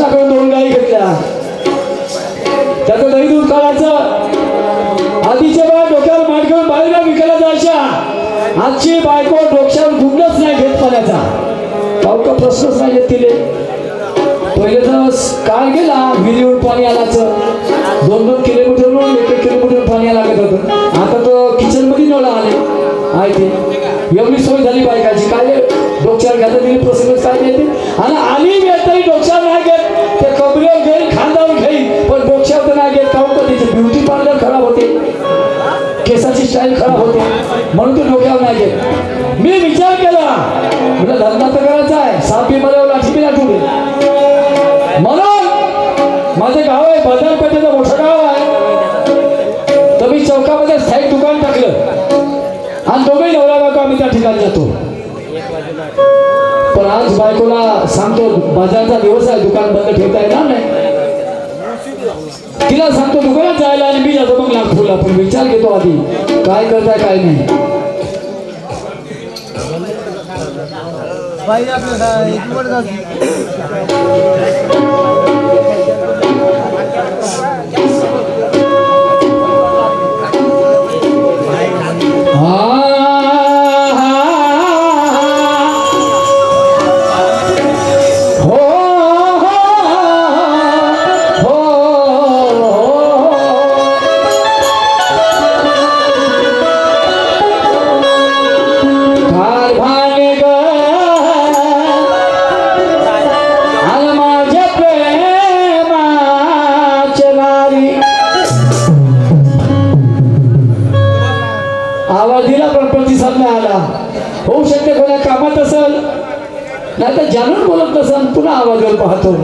कृष्णाकडून 2 गाई घेतल्या, त्याचं दही दूध काढायचं. आधीचे बाय डोक्यावर माठ घेऊन बाहेर विकायला जायच्या, आजची बायको डोक्यावर गुंडच नाही घेत पाण्याचा. का प्रश्नच नाही येत तिले. पहिले तर काळ गेला विहिरीवर पाणी आलाचं, 2-2 किलोमीटरवर 1-1 किलोमीटर पाणी लागत होतं. आता तो किचन मध्ये नळ आले आहे ते. एवढी सोय झाली बायकाची. काय डोक्यावर घातलं तिने प्रसंगच काय येते. आणि आली वेळ तरी डोक्यावर नाही घेत, ते कबरीवर घेईल खांद्यावर घेईल पण डोक्यावर तर नाही घेत. काहून तर तिचे ब्युटी पार्लर खराब होते, केसाची स्टाईल खराब होते म्हणून तो डोक्यावर नाही घेत. मी विचार केला म्हणजे धंदा तर करायचा आहे, सापी मला लाठी बी लाटू दे म्हणून. माझं गाव आहे बाजारपेठेचं मोठं गाव आहे, तर मी चौकामध्ये स्थायिक दुकान टाकलं आणि दोघे नवरा बायको आम्ही त्या ठिकाणी जातो. पण आज बायकोला सांगतो बाजारचा दिवस आहे, दुकान बंद ठेवता येणार नाही. तिला सांगतो दुकानात जायला आणि मी जातो मग नागपूरला. पण विचार घेतो आधी काय करताय काय नाही. आवाज दिला पण प्रतिसाद नाही आला. होऊ शकते कोणा कामात असेल, नाही तर जाणून बोलत नसेल. पुन्हा आवाजावर पाहतो.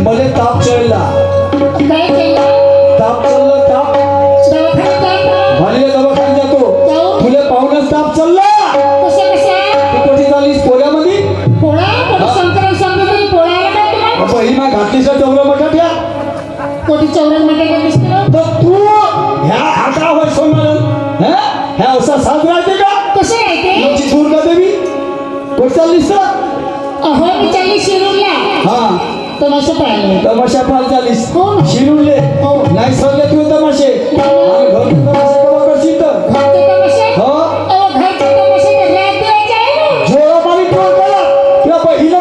मध्ये ताप चढला, ताप चढला, ताप भालीला दवाखान्यात जातो. तुला पाहुण्यास ताप चढला, तू कोठी चाललीस पोळ्यामध्ये? ही मा घातलीस चौरा मठाठ्या कोठी चौरण मठाठ्या. तर तू ह्या हातावर सोडणार ह्या असा साज राहते का? कसे राहते? तुमची दुर्गा देवी कोठ चाललीस तर? अहो मी चालली शिरूरला. हा तमाशा पाहिला. तमाशा पाहायला चालीस? हो शिरूरले? हो. नाही सरले तू तमाशे आणि घर तमाशे कवा करशील तर? घरचे तमाशे? हो. अहो घरचे तमाशे तर रात दिवायचे आहे ना. जोरा पाणी टोळ केला तुला बहिण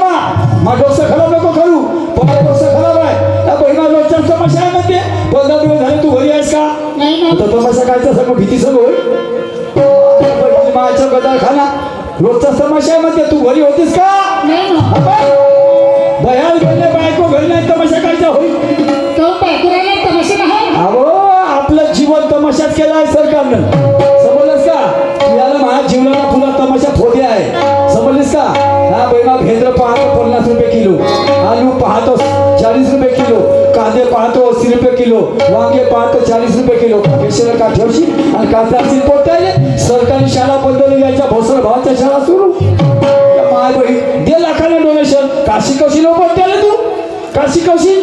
मा डोसं खराब नको करू. पण डोसं खराब आहे त्या बहिणा रोजच्या तमाशा आहे म्हणते. 15 दिवस झाले तू घरी आहेस का? नाही ना. तर तमाशा कायचा सगळं भीती सगळं होईल. माच्या गदाखाना रोजचा तमाशा आहे म्हणते. तू घरी होतीस का? नाही ना. बयाल गेले बायको घरी नाही तमाशा कायचा होईल? तो बायकोला तमाशा नाही. अहो आपलं जीवन तमाशात केला आहे सरकारनं. समजलंस का? याला माझ्या जीवनाला तुला तमाशा फोडे आहे. समजलीस का? हा बहिणा भेंद्र पाहतो 50 रुपये किलो, आलू पाहतो 40 रुपये किलो, कांदे पाहतो 80 रुपये किलो, वांगे पाहतो 40 रुपये किलो. पेशल का ठेवशील आणि कांद्याची पोटायले. सरकारी शाळा बंद यायच्या भोसर भावाच्या शाळा सुरू. माय बहीण दे लाखाने डोनेशन. का शिकवशील तू? का शिकवशील?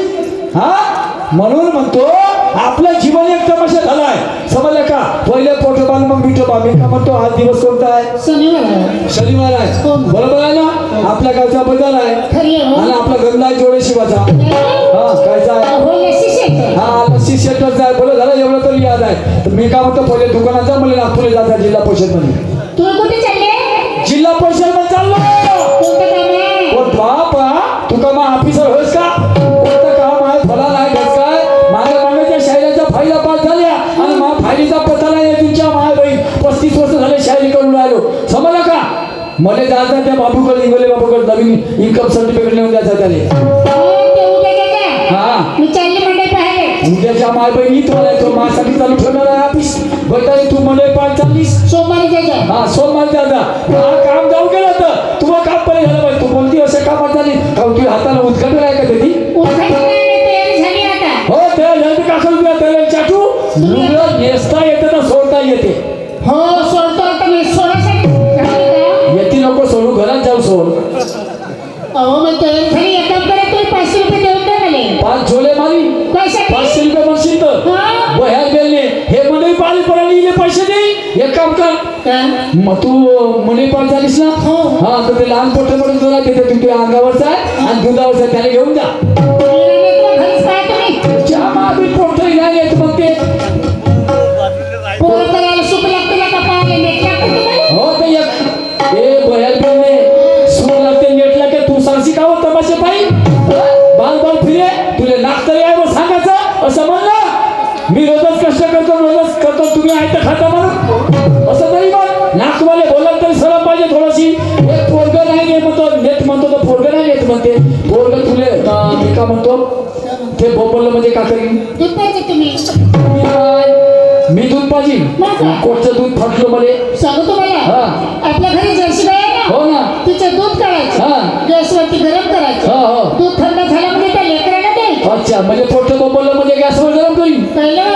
हा म्हणून म्हणतो आपलं जीवन एक तमाशा झालाय. समजलं का? पहिले पोटोबाल मग मिठोबा. मी का म्हणतो आज दिवस कोणता आहे? शनिवार. शनिवार आहे. बरोबर आहे ना? आपल्या गावचा बाजार आहे आणि आपला गंधा आहे जोडे शिवाचा. हा कायचा आहे? हा लस्सी शेटरचा आहे. बोला झालं एवढं तरी याद आहे. तर मी का म्हणतो पहिले दुकानात जा, मला नागपूरला जाता जिल्हा परिषद मध्ये. तू कुठे चालले? जिल्हा परिषद मध्ये चाललो. बापा तू का मग ऑफिसर होस का? कोणतं काम आहे? फला नाही घस काय? माझ्या मागाच्या शायराच्या फाईला पास झाल्या आणि मा फाईलीचा पत्ता नाही. तुमच्या माय बहीण 35 वर्ष झाले शायरी करून राहिलो. समजलं का? मला जायचं त्या बाबूकडे, इंगोले बाबूकडे नवीन इन्कम सर्टिफिकेट नेऊन द्यायचं त्याने. हा मी चालली मंडई पाहिले. उद्याच्या माय बहिणी तुम्हाला तो माझ्यासाठी चालू ठेवणार आहे ऑफिस बैठक तू मंडळी पाठ चाललीस सोमवारी जायचं. हा सोमवार दादा हा काम जाऊ गेलं तर तुला काम पहिले झालं पाहिजे तू कोणती असं कामात झाली का तुझ्या हाताला उद्घाटन आहे का कधी उद्घाटन नाही, तयारी झाली आता. हो त्याला जल्दी का करू द्या त्याला चाटू तुला नेसता येते ना सोडता येते हो सोडतो आता मी सोडायसाठी झाली का? येते नको सोडू घरात जाऊ सोड अहो मग तयारी झाली. एक काम करा, तुम्ही 500 रुपये देऊन द्या मला. 5 झोले मारी कशासाठी? 500 रुपये म्हणशील तर हा? बह्यात गेले हे मंडळी पाणी पडायला इले पैसे दे एक काम कर काय? मग तू मंडळी पाठ झालीस ना हो. हा तर ते लहान पोटे पडून तुला तिथे तुझ्या अंगावरचा आहे आणि दुधावरचा आहे त्याला घेऊन जा आणि तुला घरीच काय तुम्ही? ज्या बी पोटही नाही येत मग ते पोरं करायला सुख लागते ना का पायाला नेट लागते तुम्हाला? हो ते एक ए बह्यात गेले सूर लागते नेटला की तू सांगशी का हो तमाशे पायी बाल बाल फिरे तुला लाख तरी आहे मग सांगायचं असं म्हणलं मी रोजच कष्ट करतो तुम्ही आहे तर खाता म्हणून असं तरी मग नाक तुम्हाला बोलाल तरी सरळ पाहिजे थोडीशी एक पोरगं नाही येत म्हणतो नेट म्हणतो तर पोरगं नाही येत म्हणते पोरगं तुले मी का म्हणतो ते बोंबललं म्हणजे का करीन दूध पाहिजे तुम्ही. मी दूध पाहिजे कोटचं दूध फाटलं मला सांगू तुम्हाला हा. आपल्या घरी जर्सी गाय आहे ना, हो ना तिचं दूध काढायचं, हा. गॅसवरती गरम करायचं, हो हो दूध थंड झालं म्हणजे त्या लेकराला द्यायचं. अच्छा म्हणजे पोटचं बोंबललं म्हणजे गॅसवर गरम करीन कळलं?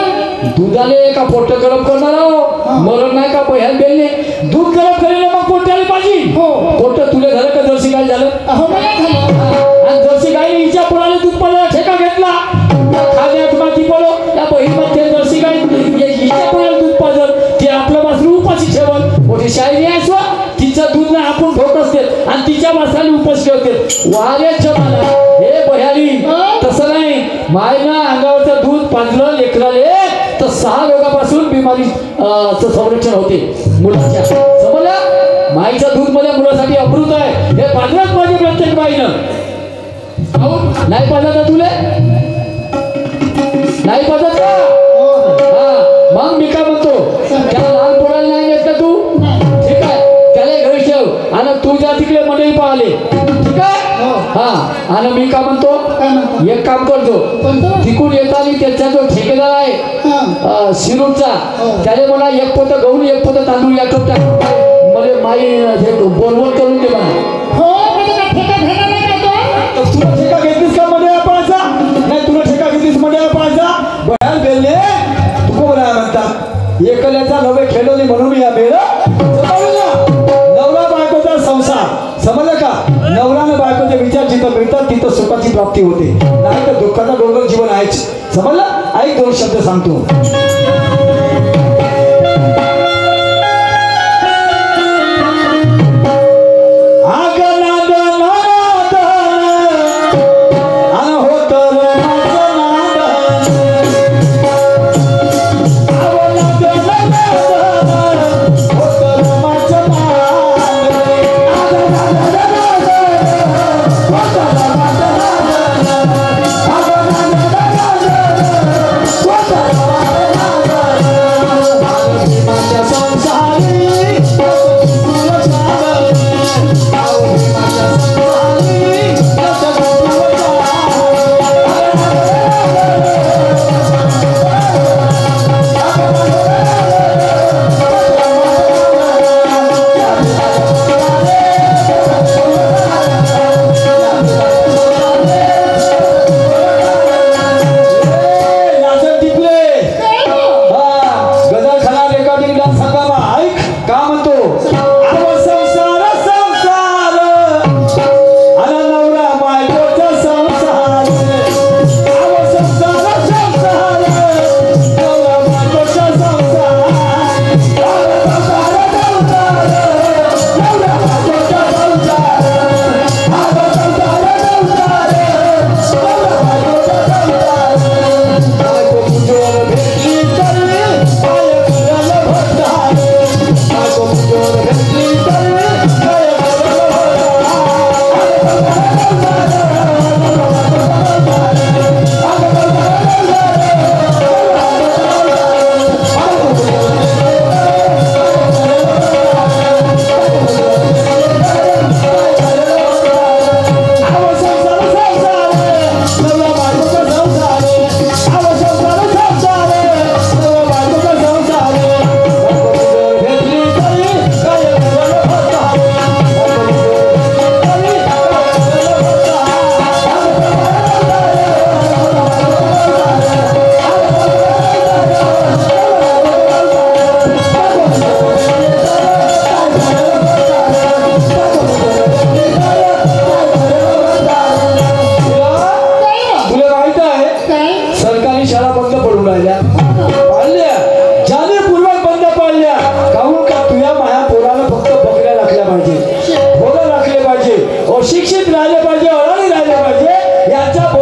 दुधाले का पोट गरम करणार आहो मरण नाही का बह्यात गेले दूध गरम करेल मग पोट्याला पाहिजे हो. पोट तुले झालं का जर्सी गाय झालं अहो मला झालं. आणि जर्सी गायने हिच्या पुढाला दूध पडला ठेका घेतला खाण्यात माती पडो या बहीणमध्ये जर्सी गाय हिच्या पुढाला दूध पाजल ते आपलं वासरू उपाशी ठेवल मोठी शायरी आहे स्व तिचं दूध ना आपण ठोक असते आणि तिच्या वासराला उपाशी ठेवते वारे जमाना हे बह्यारी तसं नाही मायना अंगावरचं दूध पाजलं लेकराले तर 6 रोगापासून बिमारीचं संरक्षण होते मुलाच्या समजलं माईचं दूध मध्ये मुलासाठी अमृत आहे हे पाजलंच पाहिजे प्रत्येक बाईनं नाही पाजत ना तुले नाही पाजत का हा मग मी काय म्हणतो त्याला लहान पोराला नाही नेत का तू ठीक आहे त्याला घरी ठेव आणि तू जा तिकडे मंडळी पाहिले ठीक आहे हा आणि मी काय म्हणतो एक काम करतो तिकून येताना त्याचा जो ठेकेदार आहे शिरूरचा त्याने मला एक पोतं गहू एक पोतं तांदूळ या टोपटा मला माई हे बोलवून करून दे मला हो म्हणजे काय ठेका घेणार नाही काय तो? तुला ठेका घेतलीस का मंडळी पाहायचा नाही तुला ठेका घेतलीस मंडळी पाहायचा बघायला बेलले तू कोण आहे म्हणता एकल्याचा नवे खेळवली म्हणून या बेल नवरा बायकोचा संसार समजलं का नवरानं बायकोचे विचार जिथं मिळतात तिथं सुखाची प्राप्ती होते नाही तर दुःखाचा डोंगर जीवन आहेच समजलं ऐक 2 शब्द सांगतो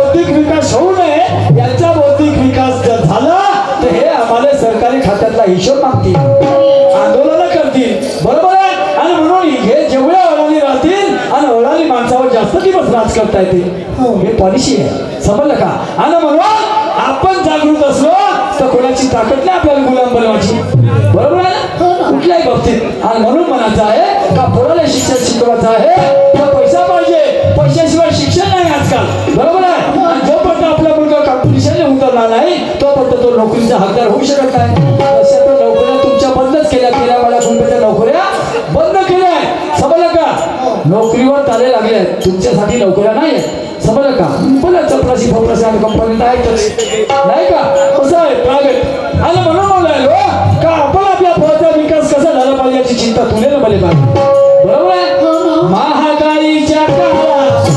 बौद्धिक विकास होऊ नये, यांचा बौद्धिक विकास जर झाला तर हे आम्हाला सरकारी खात्यातला हिशोब मागतील, आंदोलन करतील, बरोबर आहे. आणि म्हणून हे जेवढे अडाणी राहतील आणि अडाणी माणसावर जास्त दिवस राज करता येते, हे पॉलिसी आहे, समजलं का. आणि म्हणून आपण जागृत असलो तर कोणाची ताकद नाही आपल्याला गुलाम बनवायची, बरोबर आहे ना, कुठल्याही बाबतीत. आणि म्हणून म्हणायचं आहे का पोराला शिक्षण शिकवायचं आहे तर पैसा पाहिजे, पैशाशिवाय शिक्षण नाही आजकाल, बरोबर आहे. आणि जोपर्यंत आपला मुलगा कॉम्पिटिशनला उतरला नाही तोपर्यंत तो नोकरीचा हकदार होऊ शकत नाही. अशा तर नोकऱ्या तुमच्या बंदच केल्या, मला गुंपेच्या नोकऱ्या बंद केल्या, समजलं का. नोकरीवर ताले लागले, तुमच्यासाठी नोकऱ्या नाही आहेत, समजलं का. मला चपराशी फपराशी आणि कंपनी नाही का, कसं आहे प्रायव्हेट. आणि म्हणून म्हणालो का आपण आपल्या पोराचा विकास कसा झाला पाहिजे याची चिंता तुला मला पाहिजे, बरोबर आहे. महागाईच्या काळात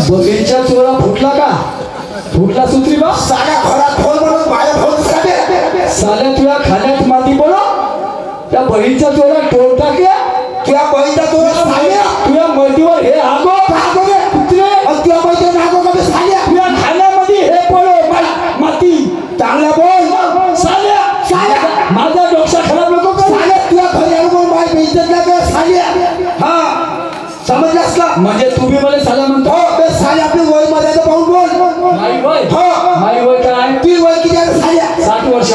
बगीचा चोरा फुटला का, फुटला सुत्री बा साड्या घरात फोन म्हणून बाहेर फोन साल्या तुझ्या खाण्यात माती बोलो, त्या बहीचा चोरा टोल टाकल्या, तुझ्या बहीचा चोरा साड्या तुझ्या मतीवर हे हागो कुत्रे तुझ्या बहीचा नागो का साड्या तुझ्या खाण्यामध्ये हे पडो माती, चांगला बोल साल्या साल्या माझा डोक्या खराब नको कर, साड्या तुझ्या घरी आलो बाय बेइज्जत ना कर साड्या. हा समजलास का. म्हणजे तुम्ही मला साला म्हणतो. हो बे साड्या आपली वय मध्ये पाहून बोल. माई वय, हो माई वय काय, ती वय किती आहे साड्या 60 वर्ष.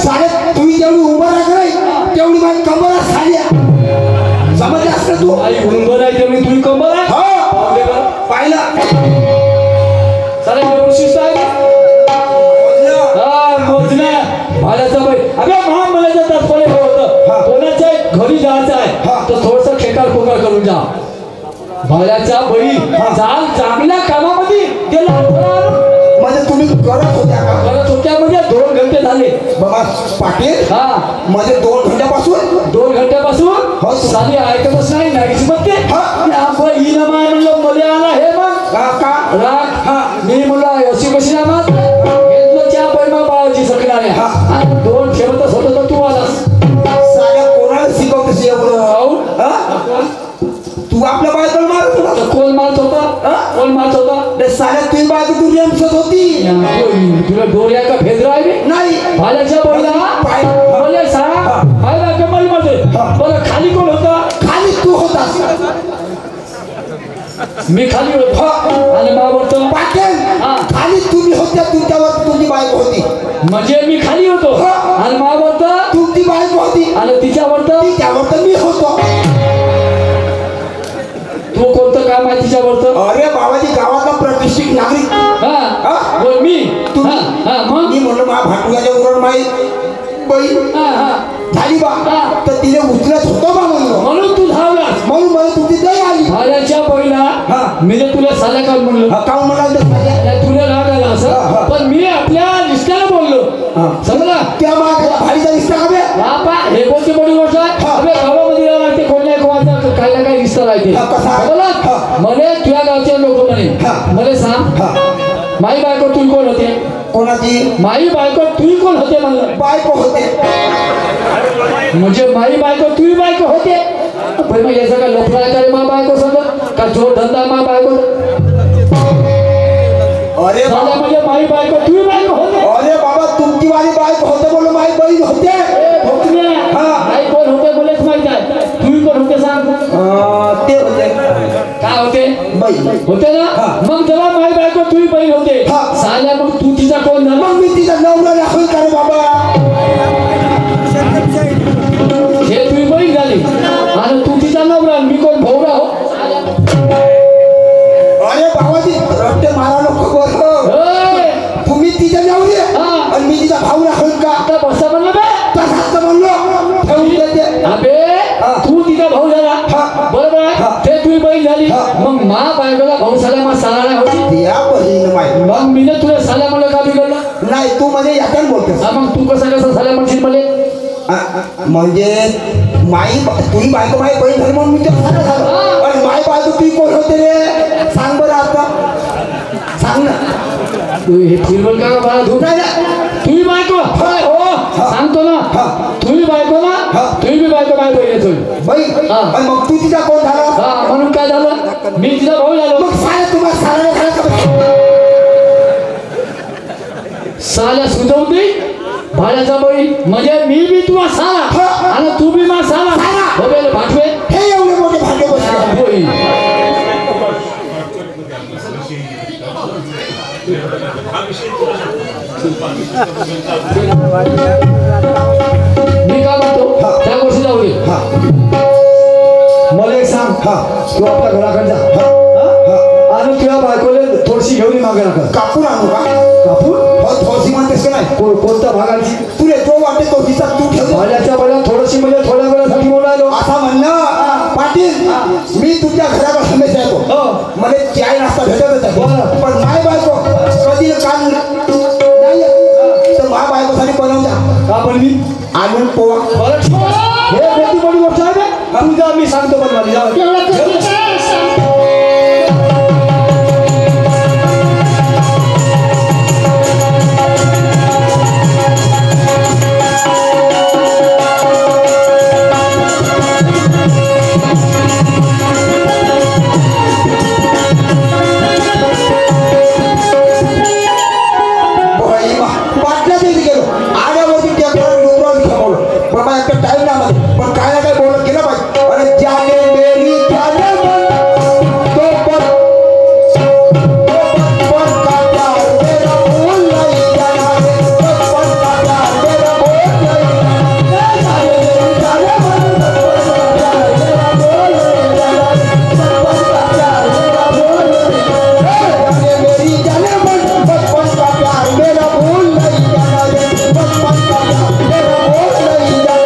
साड्या तुम्ही जेवढी उभं राहा नाही तेवढी माझी कंबर साड्या, समजलास का तू. आई उंबर आहे तेवढी तुम्ही कंबर आहे. हो पाहिलं साला शिस्त आहे मोजना भाड्याचा बाई. अगं महामंडळाचं तात्पर्य हे होतं कोणाच्या घरी जायचं आहे तर थोडंसं खेकार खोकार करून जा. भाड्याचा बाई चाल चांगल्या कामामध्ये गेला, म्हणजे तुम्ही करत होत्या का. करत होत्या म्हणजे 2 घंटे झाले बाबा पाटील. हा म्हणजे 2 घंट्यापासून 2 घंट्यापासून हो साली ऐकतच नाही नाहीच म्हणते. ही ना माय म्हणलं मध्ये आला हे मग का राग. मी म्हणलं अशी कशी ना मग घेतलं चहा पैमा बाळाची सकणार आहे 2 ठेवतच होतं तर तू आलास. साड्या कोणाला शिकवतेस एवढं. तू आपल्या बायकोला मारत होता. कोण मारत होता, कोण मारत होता. साड्या तुझी बायको तू रेमसत होती. तुला डोळ्या का भेदरा आहे नाही भाल्याच्या पहिला बोले सारा फायदा कमाई मध्ये बरं खाली कोण होता. खाली तू होतास. मी खाली होतो आणि मावरतो पाटील खाली तुम्ही होत्या तुमच्यावर तुझी बायको होती. म्हणजे मी खाली होतो आणि मावरतो तुमची बायको होती आणि तिच्यावर त्यावर तर मी होतो. तू कोणतं काम आहे तिच्यावर. अरे बाबाजी गावातला प्रतिष्ठित नागरिक. बोल मी मग मी म्हणलं मा भाटुगाच्या उरण माई बाई झाली बा तर तिने उचलत होतो बा म्हणून तू धावलास. म्हणून मला तुझी दय आली. भाड्याच्या पहिला मी तुला साल्या काल म्हणलं काऊन म्हणाल तुला मला सांग हा माई बायको तू कोण होते कोणाची माई बायको तू कोण होते म्हणलं बायको होते म्हणजे माई बायको तू बायको होते पण मग याचा का लफडा आहे का रे मा बायको सांगत का जो धंदा मा बायको अरे बाबा म्हणजे माई बायको तू बायको होते अरे बाबा तुमची वाली बायको होते बोलो माई बहीण होते माई कोण होते बोलेच माहित आहे तू कोण होते सांग ते होते काय होते बाई होते ना मग जेव्हा माई बायको तू बहीण होते साल्या मग तू तिचा कोण झाला मग मी तिचा नवरा राखून का रे बाबा हे तुझी बहीण झाली आणि तू तिचा नवरा मी कोण भाऊरा हो अरे बाबाजी रट्टे मारा नको बोल तुम्ही तिच्या नवरी आणि मी तिचा भाऊ राखून का आता बसा म्हणलं बे तसाच म्हणलो ठेवून देते अबे तू तिचा भाऊ झाला बरोबर आहे ते तुझी बहीण झाली मग मा बायकोला भाऊ झाला मग साला नाही होती या बहीण माई मग मी तुला साल्या म्हणलं का बिघडलं नाही तू म्हणजे याच्यात बोलतेस मग तू कसं साल्या म्हणशील मला म्हणजे माई तुझी बायको माई बहीण झाली म्हणून मी ते सांगत झालं आणि माई बायको तुझी कोण होते रे सांग बरं आता सांग ना तू हे फिरवल का मला धूप नाही ना तुझी बायको हो सांगतो ना तुझी बायको ना तुझी बी बायको काय बहीण तुझी बाई आणि मग तू तिचा कोण झाला म्हणून काय झालं मी तिचा भाऊ झालो मग साऱ्या तुम्हाला साऱ्या साल्या सुचवून दे भाड्याचा बळी म्हणजे मी बी तुला साला आणि तू बी मा साला बघेल भाटवे हे एवढे मोठे भांडे बसले होई मी काय म्हणतो त्या गोष्टी जाऊ दे मला एक सांग तू आपल्या घराकडे जा आणि तुझ्या बायकोले थोडीशी घेऊन मागे नका कापूर आणू का कापूर थोडीशी म्हणतेस का नाही कोणत्या भागाची तुला जो वाटते तो हिसाब तू ठेव भाड्याच्या वेळेला थोडीशी म्हणजे थोड्या वेळासाठी बोलायलो असा म्हणणं पाटील मी तुमच्या घरावर हमेशा येतो मला चाय नाश्ता भेटतच आहे पण माय बायको कधी काम नाही तर मा बायकोसाठी बनवता का पण मी आणून पोवा हे मोठी मोठी गोष्ट आहे का तुझा मी सांगतो पण माझी टाइम ना पण काय ना काय बोलत गेलं पाहिजे आणि ज्याने मेरी जाने मन तो पर का प्यार मेरा भूल नहीं जाना है बचपन का प्यार मेरा भूल नहीं जाना जाने मेरी जाने मन बचपन का प्यार मेरा भूल नहीं जाना है बचपन का प्यार मेरा भूल नहीं जाना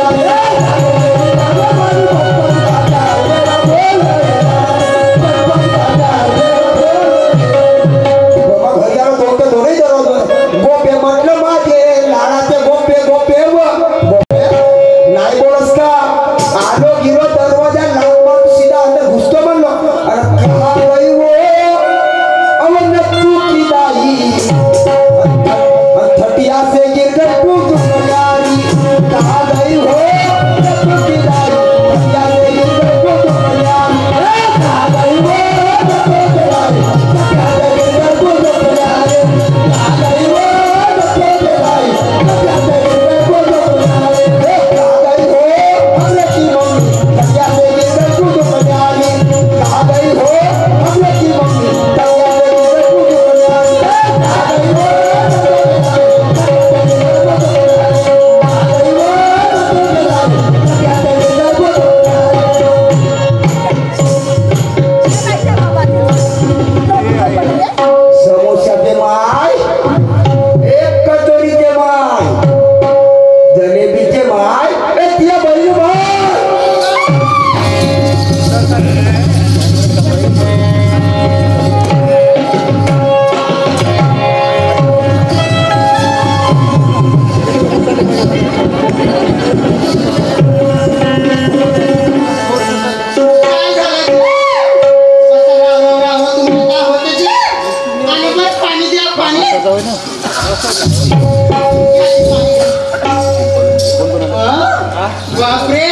बापरे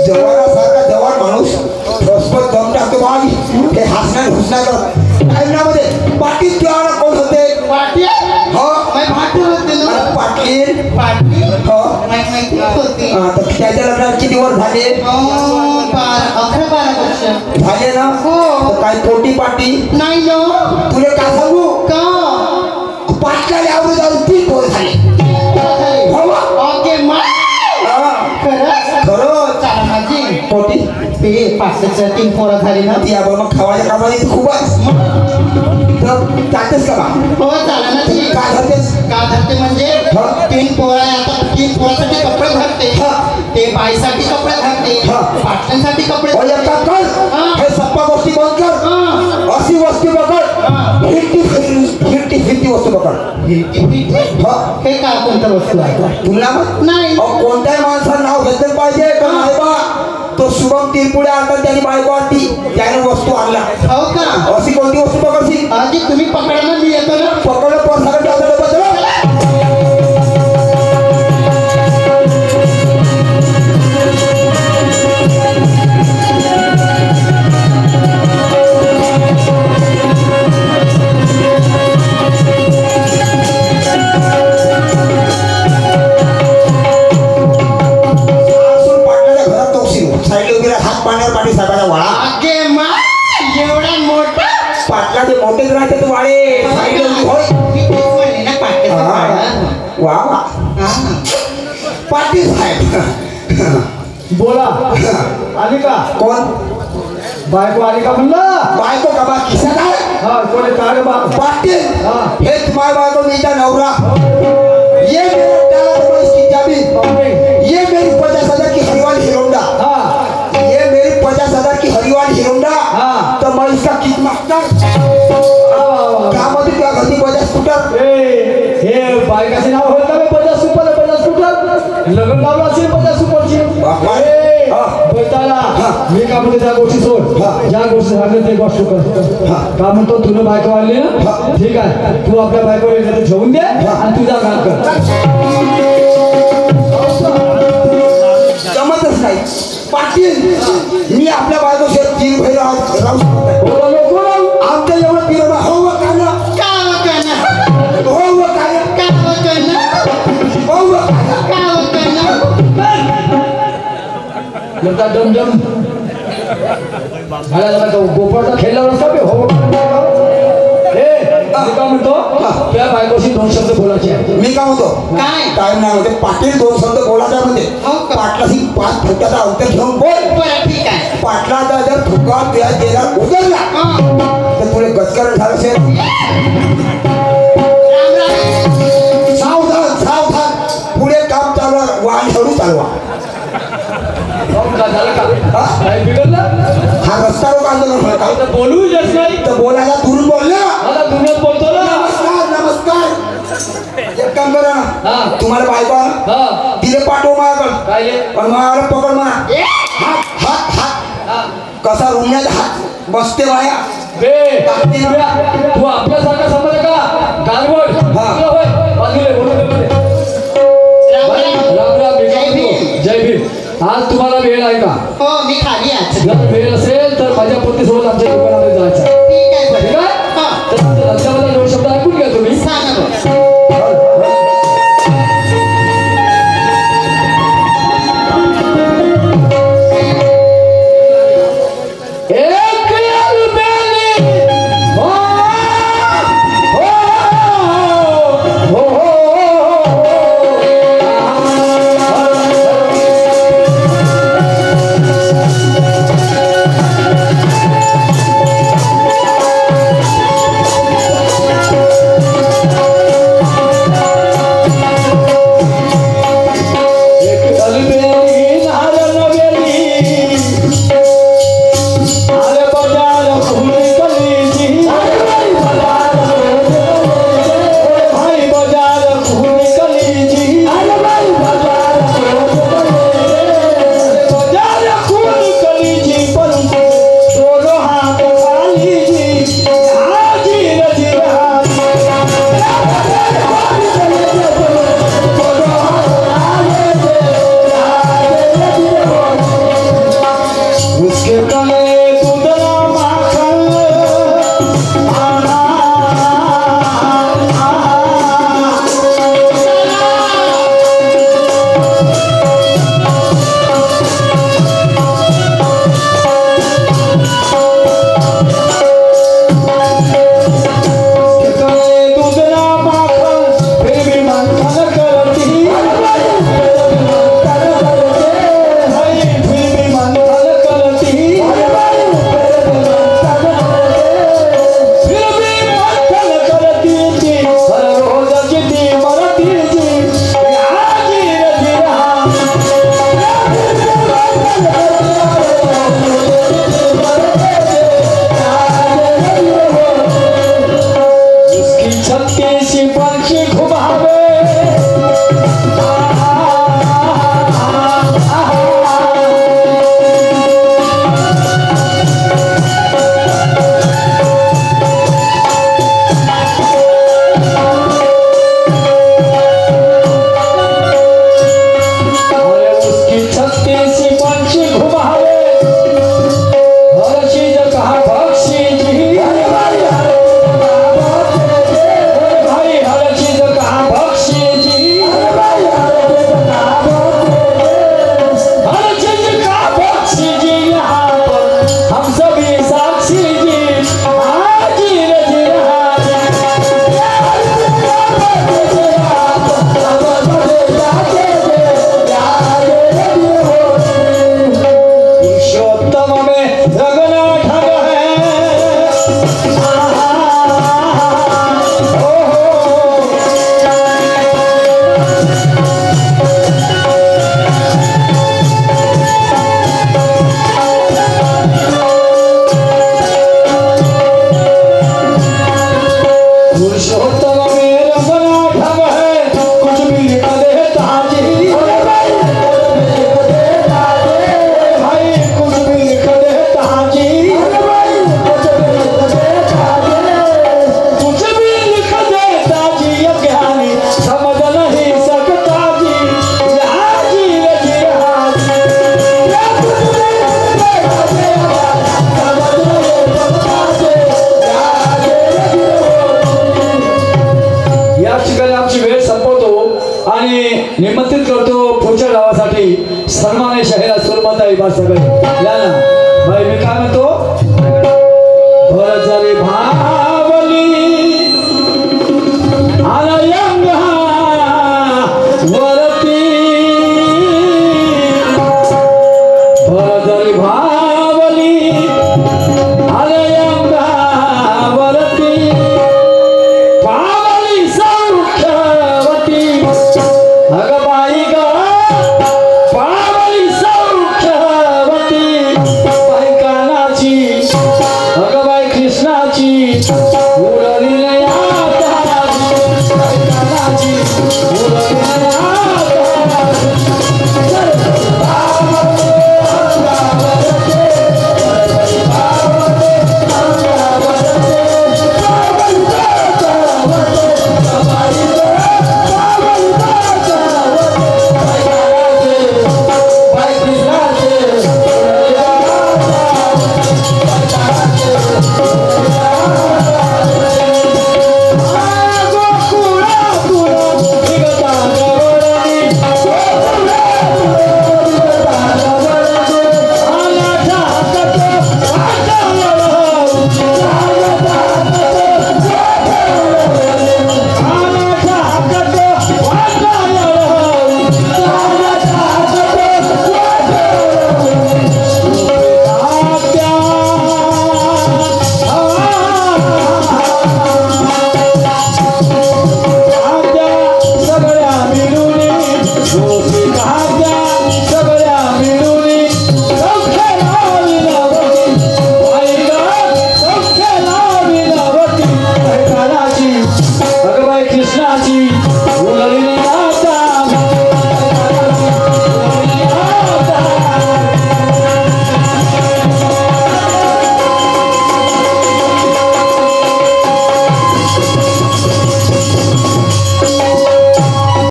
जवानासारखा जवान माणूस रसपत दम टाकतो बाई हे हसणार घुसणार टाइमनामध्ये पाटील किंवा कोण होते पाटील हो मैं भाटी होते ना पाटील पाटील हो माहिती होती तर त्याच्या लग्नात किती वर झाले 11-12 वर्ष झाले ना हो तर काय पोटी पाटी नाही ना तुला का सांगू का पाटलाला आवडू जाऊन 3 पोर झाले ओके मा खरंच खरं चला माझी पोटी ते 5-3 पोरं झाली ना ती आपण मग खावाच्या कामाने खूपच तर जातेस का हो चला ना ती काय जातेस का धरते म्हणजे हा. 3 पोरं आहे आता 3 पोरासाठी कपडे घालते हा. ते बाईसाठी कपडे घालते हा. पाटलांसाठी कपडे हो, एक काम कर हा. हे सप्पा गोष्टी बंद कर हा. अशी वस्तू पकड हा. फिरती वस्तू पकड हा हे काय कोणतं वस्तू आहे तुला मग नाही कोणत्याही माणसाचं नाव घेतलं पाहिजे का नाही बा तो शुभम तिरपुडे आणतात त्याने बायको आणती त्याने वस्तू आणला हो का अशी कोणती वस्तू पकडशील आजी तुम्ही पकडा ना मी येतो ना पकडलं पर्साकडे असं बसलं पाण्यावर पाठी साहेबाचा वाळा आगे मा एवढा मोठा पाटला ते मोठेच राहते तू वाळे साईडला उभी होय मी तेच म्हणले ना पाट्याचं पाडा. वा वा हा. पाटील साहेब बोला आली का कोण बायको आली का म्हणलं बायको का बा किसा काय हा कोणी काढ बा पाटील हा. हेच माय बायको मीचा नवरा ये मेरा डाला तो इसकी चाबी ये मेरी 50,000 की हरिवाल हीरोंडा हा ये मेरी 50,000 की हरिवाल हीरोंडा हाँ। तो मैं इसका किक मास्टर क्या बोलते क्या घरती 50 स्कूटर हे बायकाचे नाव होतं का 50 स्कूटर लग्न लावलं असेल 50 सुपरची बापा. हा. बैताला हा. मी का म्हणतो त्या गोष्टी सोड हा. ज्या गोष्टी सांगितलं ते गोष्ट कर हा. का म्हणतो तुला बायको आणली ना हा. ठीक आहे तू आपल्या बायको ठेवून दे आणि तुझा काम कर जमतच नाही पाटील मी आपल्या बायको शेत 3 महिने राहू शकत नाही बोला नको राहू. आमच्या एवढं पिरवलं हो व काना का वकाना हो व काना का वकाना हो व काना का वकाना म्हणता डमडम मला गोपाळचा खेळला नसता बे हो मी का म्हणतो त्या बायकोशी 2 शब्द बोलायचे आहे मी काय म्हणतो काय? टाइम नाही होते पाटील 2 शब्द बोलायचा म्हणजे हो का? पाटलाशी 5 फुटाचा अंतर घेऊन बोल बरं ठीक आहे पाटलाचा जर फुका तुझ्या गेला उतरला हा. तर तुला गचकरण झालं असेल राम राम सावधान सावधान पुढे काम चालवा वाहन सोडून चालवा का झालं का हा? काय बिघडलं हा रस्ता रोग आंदोलन होय का तर बोलू येत नाही तर बोलायला दुरून बोलला आता दुनियात बोलतो ना नमस्कार नमस्कार एक काम करा हा. तुम्हाला बायको हा तिने पाठव माझ्याकडं काय आहे? पण मला पकड म्हणा हात हात हात हा. कसा रुमण्यात हात बसते बाया बे तू आपल्यासारखा समज का गारवड हा. होय बाजूला बोलू दे मध्ये. राम राम मी काय म्हणतो? जय भीम आज तुम्हाला वेळ आहे का हो मी खाली आहे जर वेळ असेल तर माझ्या पत्नीसोबत आमच्या दुकानामध्ये जायचं ठीक आहे बरं. ठीक आहे हा. तर रस्त्यामध्ये 2 शब्द ऐकून घ्या तुम्ही सांगा बरं. एक रुपयाने हो हो हो हो सगळे या ना भाई मी काय म्हणतो भर झाली भावली आलयंगा वरती भर झाली भावली आलयंगा वरती पावली सौख्यवती अगं बाई ग पावली सौख्यवती बाई कानाची अगं बाई कृष्णाची